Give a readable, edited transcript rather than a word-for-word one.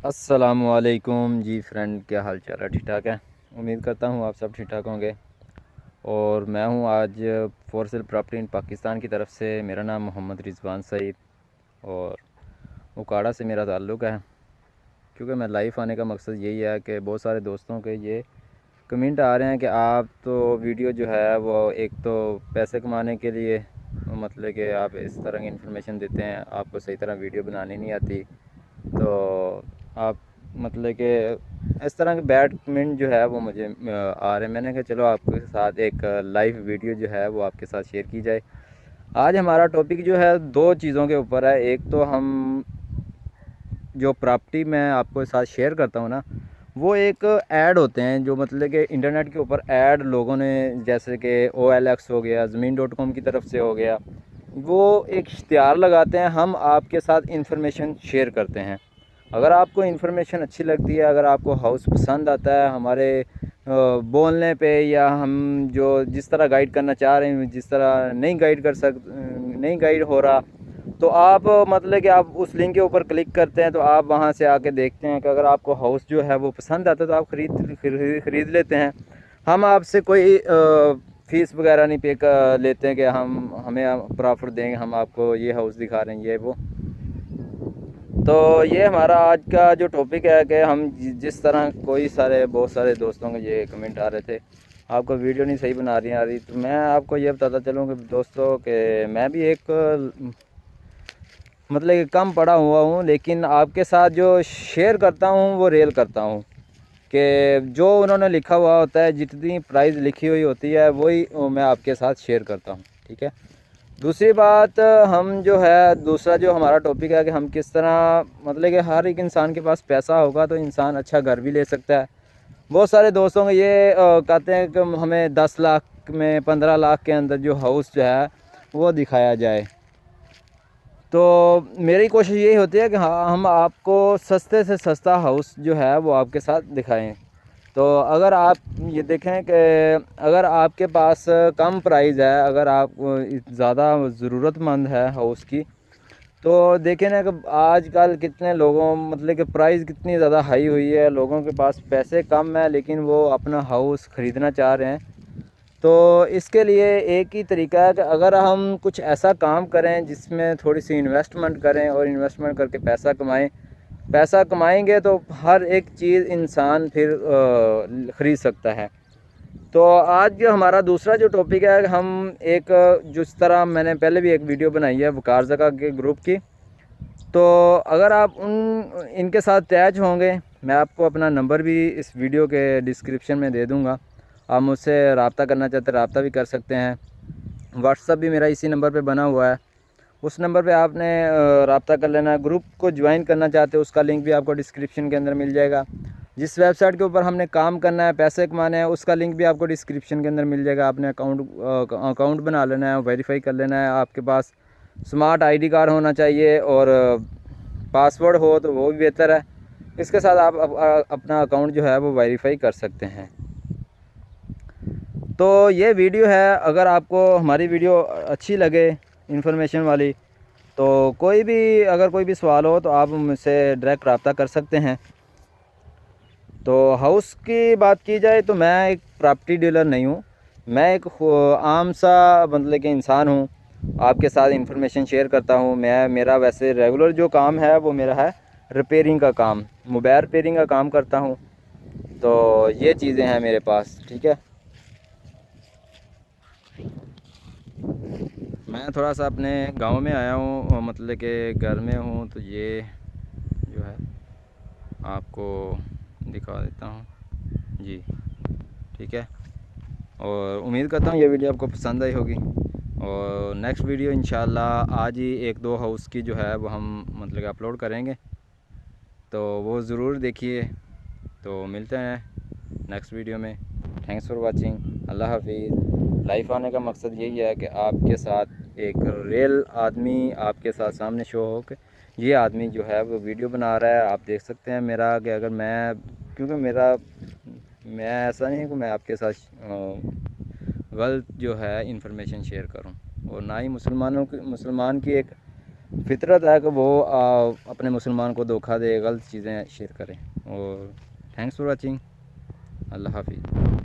अस्सलामुअलैकुम जी फ्रेंड, क्या हाल चाल है? ठीक ठाक है। उम्मीद करता हूँ आप सब ठीक ठाक होंगे। और मैं हूँ आज for sale property in Pakistan की तरफ से। मेरा नाम मोहम्मद रिजवान सईद और उकाड़ा से मेरा ताल्लुक़ है। क्योंकि मैं लाइव आने का मकसद यही है कि बहुत सारे दोस्तों के ये कमेंट आ रहे हैं कि आप तो वीडियो जो है वो एक तो पैसे कमाने के लिए, मतलब कि आप इस तरह की इन्फॉर्मेशन देते हैं, आपको सही तरह वीडियो बनानी नहीं आती, तो आप मतलब कि इस तरह के बैड कमेंट जो है वो मुझे आ रहे हैं। मैंने कहा चलो आपके साथ एक लाइव वीडियो जो है वो आपके साथ शेयर की जाए। आज हमारा टॉपिक जो है दो चीज़ों के ऊपर है। एक तो हम जो प्रॉपर्टी मैं आपको साथ शेयर करता हूँ ना, वो एक ऐड होते हैं जो मतलब कि इंटरनेट के ऊपर ऐड लोगों ने, जैसे कि OLX हो गया, ज़मीन.com की तरफ से हो गया, वो एक इश्तिहार लगाते हैं। हम आपके साथ इंफॉर्मेशन शेयर करते हैं। अगर आपको इन्फॉर्मेशन अच्छी लगती है, अगर आपको हाउस पसंद आता है हमारे बोलने पे, या हम जो जिस तरह गाइड करना चाह रहे हैं जिस तरह नहीं गाइड हो रहा, तो आप मतलब कि आप उस लिंक के ऊपर क्लिक करते हैं, तो आप वहां से आके देखते हैं कि अगर आपको हाउस जो है वो पसंद आता है तो आप खरीद लेते हैं। हम आपसे कोई फ़ीस वगैरह नहीं पे कर लेते हैं कि हमें प्रॉफिट देंगे, हम आपको ये हाउस दिखा रहे हैं ये वो। तो ये हमारा आज का जो टॉपिक है कि हम जिस तरह बहुत सारे दोस्तों के ये कमेंट आ रहे थे, आपको वीडियो नहीं सही बना रही आ रही, तो मैं आपको ये बताता चलूँ कि दोस्तों कि मैं भी एक मतलब कि कम पढ़ा हुआ हूँ, लेकिन आपके साथ जो शेयर करता हूँ वो रियल करता हूँ। कि जो उन्होंने लिखा हुआ होता है, जितनी प्राइस लिखी हुई होती है वही मैं आपके साथ शेयर करता हूँ, ठीक है। दूसरी बात, हम जो है दूसरा जो हमारा टॉपिक है कि हम किस तरह, मतलब कि हर एक इंसान के पास पैसा होगा तो इंसान अच्छा घर भी ले सकता है। बहुत सारे दोस्तों को ये कहते हैं कि हमें 10 लाख में, 15 लाख के अंदर जो हाउस जो है वो दिखाया जाए। तो मेरी कोशिश यही होती है कि हाँ, हम आपको सस्ते से सस्ता हाउस जो है वो आपके साथ दिखाएं। तो अगर आप ये देखें कि अगर आपके पास कम प्राइस है, अगर आप ज़्यादा ज़रूरतमंद है हाउस की, तो देखें ना कि आजकल कितने लोगों, मतलब कि प्राइस कितनी ज़्यादा हाई हुई है, लोगों के पास पैसे कम है लेकिन वो अपना हाउस ख़रीदना चाह रहे हैं। तो इसके लिए एक ही तरीका है कि अगर हम कुछ ऐसा काम करें जिसमें थोड़ी सी इन्वेस्टमेंट करें और इन्वेस्टमेंट करके पैसा कमाएं। पैसा कमाएंगे तो हर एक चीज़ इंसान फिर ख़रीद सकता है। तो आज जो हमारा दूसरा जो टॉपिक है, हम एक जिस तरह मैंने पहले भी एक वीडियो बनाई है वकार ज़का के ग्रुप की, तो अगर आप इनके साथ अटैच होंगे, मैं आपको अपना नंबर भी इस वीडियो के डिस्क्रिप्शन में दे दूँगा। आप मुझसे रब्ता करना चाहते हैं रब्ता भी कर सकते हैं। व्हाट्सअप भी मेरा इसी नंबर पे बना हुआ है, उस नंबर पे आपने रब्ता कर लेना है। ग्रुप को ज्वाइन करना चाहते हो उसका लिंक भी आपको डिस्क्रिप्शन के अंदर मिल जाएगा। जिस वेबसाइट के ऊपर हमने काम करना है, पैसे कमाने हैं, उसका लिंक भी आपको डिस्क्रिप्शन के अंदर मिल जाएगा। आपने अकाउंट बना लेना है, वेरीफाई कर लेना है। आपके पास स्मार्ट आईडी कार्ड होना चाहिए और पासवर्ड हो तो वो भी बेहतर है। इसके साथ आप अपना अकाउंट जो है वो वेरीफाई कर सकते हैं। तो ये वीडियो है, अगर आपको हमारी वीडियो अच्छी लगे इन्फॉर्मेशन वाली, तो अगर कोई भी सवाल हो तो आप मुझसे डायरेक्ट रब्ता कर सकते हैं। तो हाउस की बात की जाए तो मैं एक प्रॉपर्टी डीलर नहीं हूँ, मैं एक आम सा मतलब कि इंसान हूँ। आपके साथ इंफॉर्मेशन शेयर करता हूँ। मेरा वैसे रेगुलर जो काम है वो मेरा है रिपेयरिंग का काम, मोबाइल रिपेयरिंग का काम करता हूँ। तो ये चीज़ें हैं मेरे पास, ठीक है। मैं थोड़ा सा अपने गांव में आया हूँ, मतलब कि घर में हूँ, तो ये जो है आपको दिखा देता हूँ जी, ठीक है। और उम्मीद करता हूँ ये वीडियो आपको पसंद आई होगी। और नेक्स्ट वीडियो इंशाल्लाह आज ही एक दो हाउस की जो है वो हम मतलब कि अपलोड करेंगे, तो वो ज़रूर देखिए। तो मिलते हैं नेक्स्ट वीडियो में। Thanks for watching. अल्लाह हाफिज़। लाइफ आने का मकसद यही है कि आपके साथ एक रियल आदमी आपके साथ सामने शो हो कि ये आदमी जो है वो वीडियो बना रहा है। आप देख सकते हैं मेरा कि अगर मैं, क्योंकि मैं ऐसा नहीं है कि मैं आपके साथ गलत जो है इंफॉर्मेशन शेयर करूं, और ना ही मुसलमान की एक फितरत है कि वो अपने मुसलमान को धोखा दे, गलत चीज़ें शेयर करें। और थैंक्स फॉर वाचिंग। अल्लाह हाफिज़।